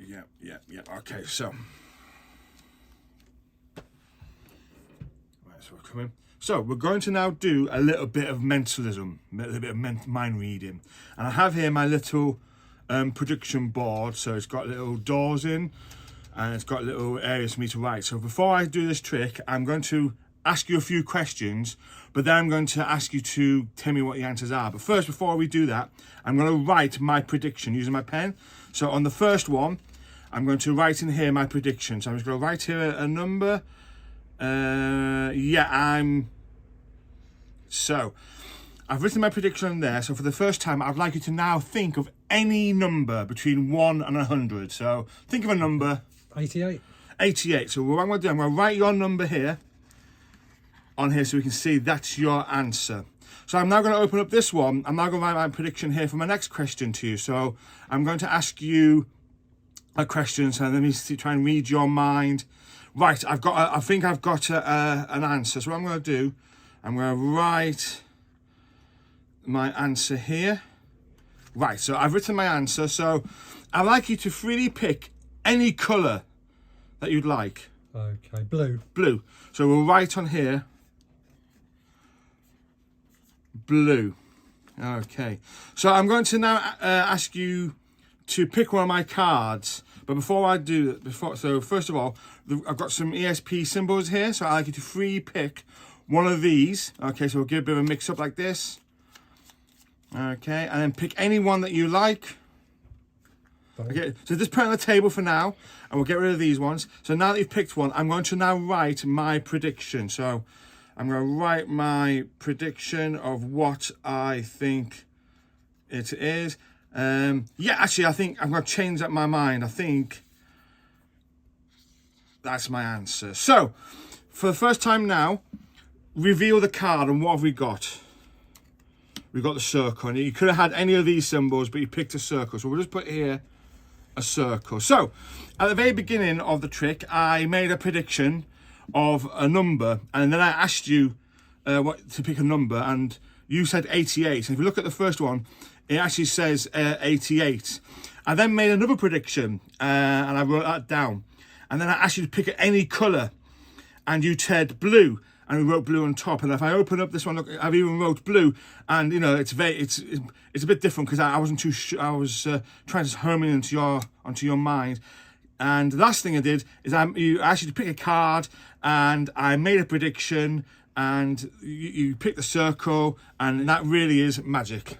Yeah. Okay, so. Right, so we're coming. So we're going to now do a little bit of mentalism, a little bit of mind reading. And I have here my little prediction board. So it's got little doors in and it's got little areas for me to write. So before I do this trick, I'm going to ask you a few questions, but then I'm going to ask you to tell me what the answers are. But first, before we do that, I'm going to write my prediction using my pen. So on the first one, I'm going to write in here my prediction. So I'm just going to write here a number. So I've written my prediction on there. So for the first time, I'd like you to now think of any number between 1 and 100. So think of a number. 88. 88. So what I'm going to do, I'm going to write your number here on here so we can see that's your answer. So I'm now going to open up this one. I'm now going to write my prediction here for my next question to you. So I'm going to ask you a question. So let me try and read your mind. Right, I think I've got an answer. So what I'm going to do, I'm going to write my answer here. Right, so I've written my answer. So I'd like you to freely pick any colour that you'd like. Okay, blue. Blue. So we'll write on here, blue. Okay. So I'm going to now ask you to pick one of my cards. But before I do that, so first of all, I've got some ESP symbols here. So I'd like you to free pick one of these. Okay, so we'll give a bit of a mix up like this. Okay, and then pick any one that you like. Okay, so just put it on the table for now, and we'll get rid of these ones. So now that you've picked one, I'm going to now write my prediction. So I'm going to write my prediction of what I think it is. Actually, I think I'm going to change up my mind. I think that's my answer. So, for the first time now, reveal the card and what have we got? We've got the circle. And you could have had any of these symbols, but you picked a circle. So we'll just put here a circle. So, at the very beginning of the trick, I made a prediction of a number. And then I asked you to pick a number. And you said 88. And if you look at the first one, it actually says 88. I then made another prediction and I wrote that down. And then I asked you to pick any colour. And you said blue. And we wrote blue on top. And if I open up this one, look, I've even wrote blue. And you know, it's a bit different because I wasn't too sure. I was trying to home in onto your mind. And the last thing I did is you asked you to pick a card, and I made a prediction, and you picked the circle, and that really is magic.